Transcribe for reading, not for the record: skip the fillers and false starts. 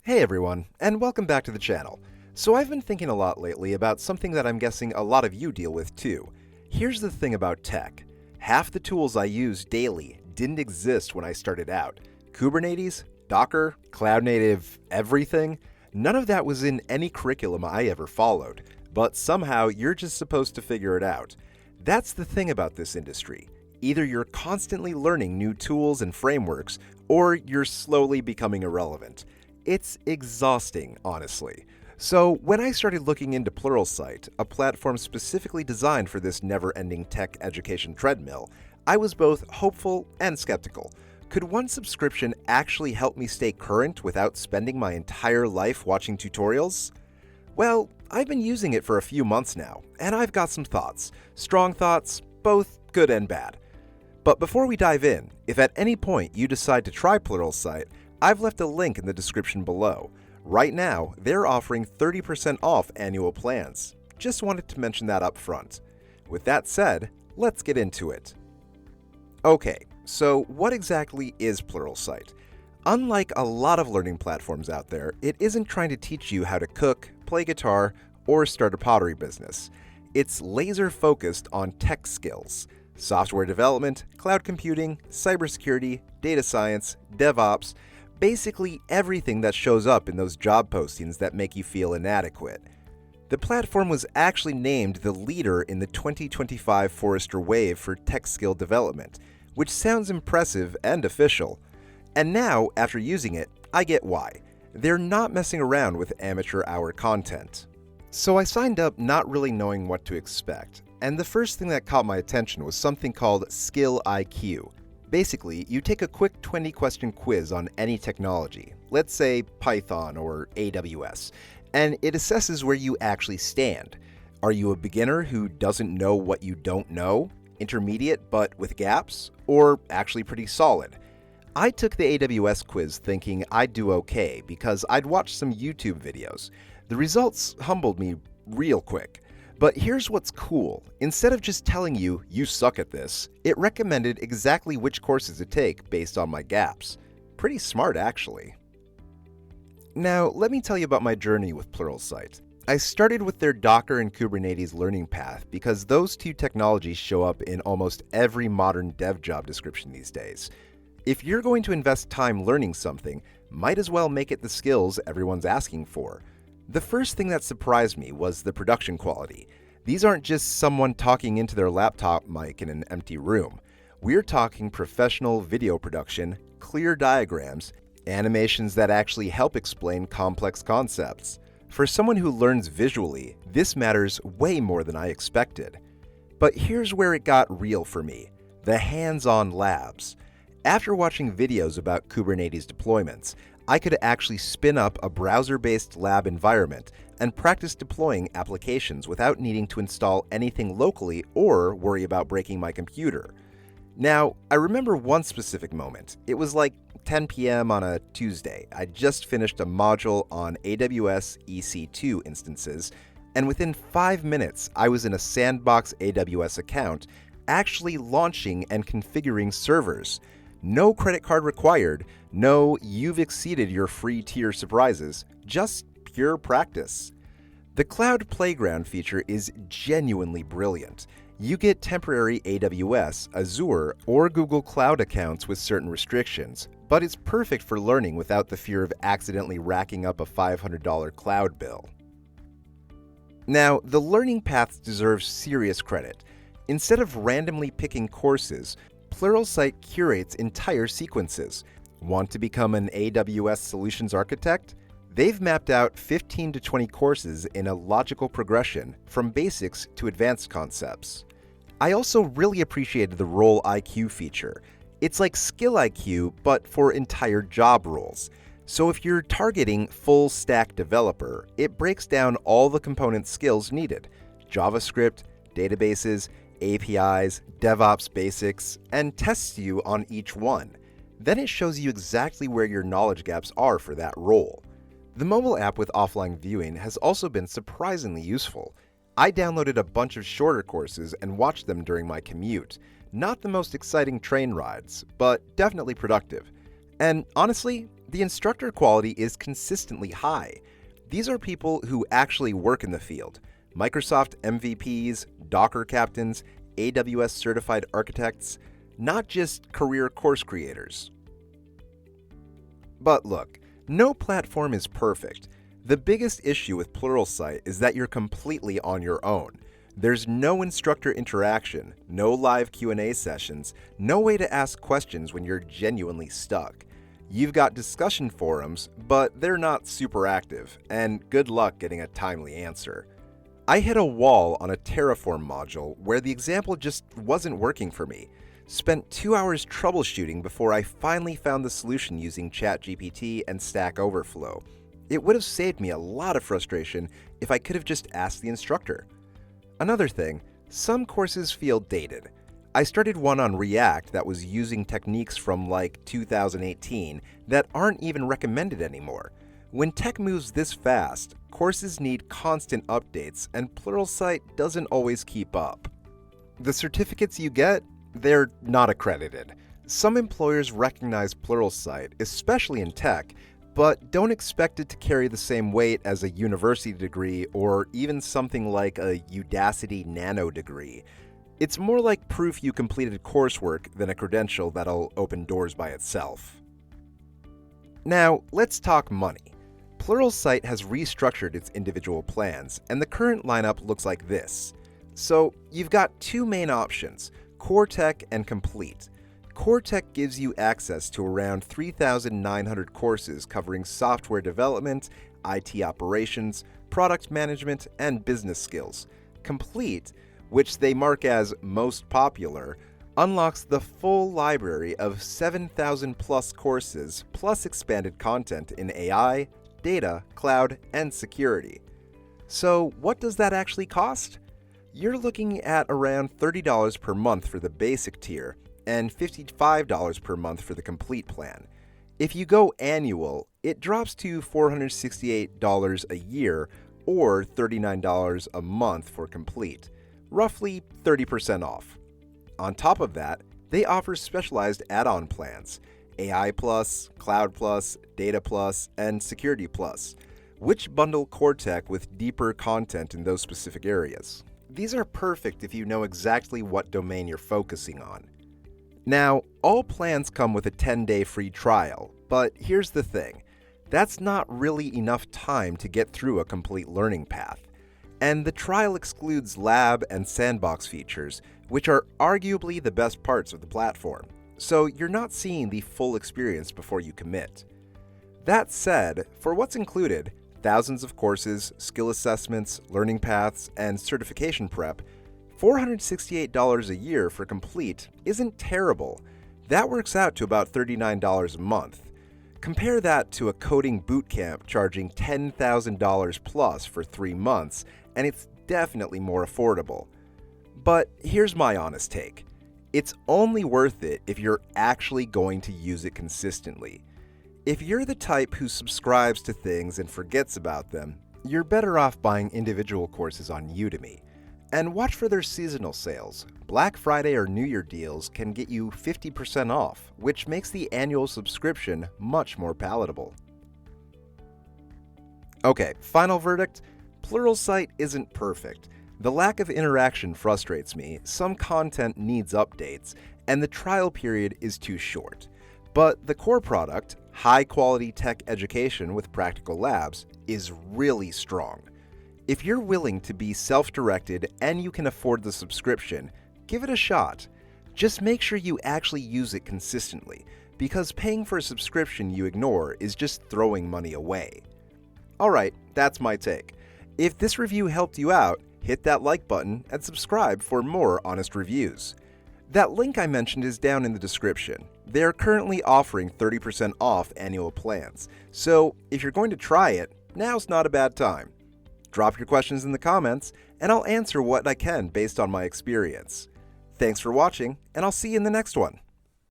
Hey everyone, and welcome back to the channel. So I've been thinking a lot lately about something that I'm guessing a lot of you deal with too. Here's the thing about tech. Half the tools I use daily didn't exist when I started out. Kubernetes, Docker, cloud native, everything. None of that was in any curriculum I ever followed, but somehow you're just supposed to figure it out. That's the thing about this industry. Either you're constantly learning new tools and frameworks, or you're slowly becoming irrelevant. It's exhausting, honestly. So when I started looking into Pluralsight, a platform specifically designed for this never-ending tech education treadmill, I was both hopeful and skeptical. Could one subscription actually help me stay current without spending my entire life watching tutorials? Well, I've been using it for a few months now, and I've got some thoughts. Strong thoughts, both good and bad. But before we dive in, if at any point you decide to try Pluralsight, I've left a link in the description below. Right now, they're offering 30% off annual plans. Just wanted to mention that up front. With that said, let's get into it. Okay, so what exactly is Pluralsight? Unlike a lot of learning platforms out there, it isn't trying to teach you how to cook, play guitar, or start a pottery business. It's laser focused on tech skills. Software development, cloud computing, cybersecurity, data science, DevOps, basically everything that shows up in those job postings that make you feel inadequate. The platform was actually named the leader in the 2025 Forrester Wave for tech skill development, which sounds impressive and official. And now, after using it, I get why. They're not messing around with amateur hour content. So I signed up not really knowing what to expect, and the first thing that caught my attention was something called Skill IQ. Basically, you take a quick 20-question quiz on any technology, let's say Python or AWS, and it assesses where you actually stand. Are you a beginner who doesn't know what you don't know, intermediate but with gaps, or actually pretty solid? I took the AWS quiz thinking I'd do okay because I'd watched some YouTube videos. The results humbled me real quick. But here's what's cool. Instead of just telling you, you suck at this, it recommended exactly which courses to take based on my gaps. Pretty smart, actually. Now, let me tell you about my journey with Pluralsight. I started with their Docker and Kubernetes learning path because those two technologies show up in almost every modern dev job description these days. If you're going to invest time learning something, might as well make it the skills everyone's asking for. The first thing that surprised me was the production quality. These aren't just someone talking into their laptop mic in an empty room. We're talking professional video production, clear diagrams, animations that actually help explain complex concepts. For someone who learns visually, this matters way more than I expected. But here's where it got real for me: the hands-on labs. After watching videos about Kubernetes deployments, I could actually spin up a browser-based lab environment and practice deploying applications without needing to install anything locally or worry about breaking my computer. Now, I remember one specific moment. It was like 10 p.m. on a Tuesday. I just finished a module on AWS EC2 instances, and within 5 minutes, I was in a Sandbox AWS account, actually launching and configuring servers. No credit card required, no "you've exceeded your free tier" surprises, just pure practice. The Cloud Playground feature is genuinely brilliant. You get temporary AWS, Azure, or Google Cloud accounts with certain restrictions, but it's perfect for learning without the fear of accidentally racking up a $500 cloud bill. Now, the learning paths deserve serious credit. Instead of randomly picking courses, Pluralsight curates entire sequences. Want to become an AWS solutions architect? They've mapped out 15 to 20 courses in a logical progression from basics to advanced concepts. I also really appreciated the role IQ feature. It's like skill IQ, but for entire job roles. So if you're targeting full stack developer, it breaks down all the component skills needed: JavaScript, databases, APIs, DevOps basics, and tests you on each one. Then it shows you exactly where your knowledge gaps are for that role. The mobile app with offline viewing has also been surprisingly useful. I downloaded a bunch of shorter courses and watched them during my commute. Not the most exciting train rides, but definitely productive. And honestly, the instructor quality is consistently high. These are people who actually work in the field. Microsoft MVPs, Docker captains, AWS certified architects, not just career course creators. But look, no platform is perfect. The biggest issue with Pluralsight is that you're completely on your own. There's no instructor interaction, no live Q&A sessions, no way to ask questions when you're genuinely stuck. You've got discussion forums, but they're not super active, and good luck getting a timely answer. I hit a wall on a Terraform module where the example just wasn't working for me. Spent 2 hours troubleshooting before I finally found the solution using ChatGPT and Stack Overflow. It would have saved me a lot of frustration if I could have just asked the instructor. Another thing, some courses feel dated. I started one on React that was using techniques from like 2018 that aren't even recommended anymore. When tech moves this fast, courses need constant updates and Pluralsight doesn't always keep up. The certificates you get, they're not accredited. Some employers recognize Pluralsight, especially in tech, but don't expect it to carry the same weight as a university degree or even something like a Udacity nano degree. It's more like proof you completed coursework than a credential that'll open doors by itself. Now, let's talk money. Pluralsight has restructured its individual plans, and the current lineup looks like this. So, you've got two main options, Core Tech and Complete. Core Tech gives you access to around 3,900 courses covering software development, IT operations, product management, and business skills. Complete, which they mark as most popular, unlocks the full library of 7,000 plus courses plus expanded content in AI, data, cloud, and security. So what does that actually cost? You're looking at around $30 per month for the basic tier, and $55 per month for the complete plan. If you go annual, it drops to $468 a year or $39 a month for complete, roughly 30% off. On top of that, they offer specialized add-on plans, AI Plus, Cloud Plus, Data Plus, and Security Plus, which bundle core tech with deeper content in those specific areas. These are perfect if you know exactly what domain you're focusing on. Now, all plans come with a 10-day free trial, but here's the thing. That's not really enough time to get through a complete learning path. And the trial excludes lab and sandbox features, which are arguably the best parts of the platform, so you're not seeing the full experience before you commit. That said, for what's included, thousands of courses, skill assessments, learning paths, and certification prep, $468 a year for complete isn't terrible. That works out to about $39 a month. Compare that to a coding bootcamp charging $10,000 plus for 3 months, and it's definitely more affordable. But here's my honest take. It's only worth it if you're actually going to use it consistently. If you're the type who subscribes to things and forgets about them, you're better off buying individual courses on Udemy. And watch for their seasonal sales. Black Friday or New Year deals can get you 50% off, which makes the annual subscription much more palatable. Okay, final verdict. Pluralsight isn't perfect. The lack of interaction frustrates me, some content needs updates, and the trial period is too short. But the core product, high-quality tech education with practical labs, is really strong. If you're willing to be self-directed and you can afford the subscription, give it a shot. Just make sure you actually use it consistently, because paying for a subscription you ignore is just throwing money away. Alright, that's my take. If this review helped you out, hit that like button and subscribe for more honest reviews. That link I mentioned is down in the description. They are currently offering 30% off annual plans, so if you're going to try it, now's not a bad time. Drop your questions in the comments, and I'll answer what I can based on my experience. Thanks for watching, and I'll see you in the next one.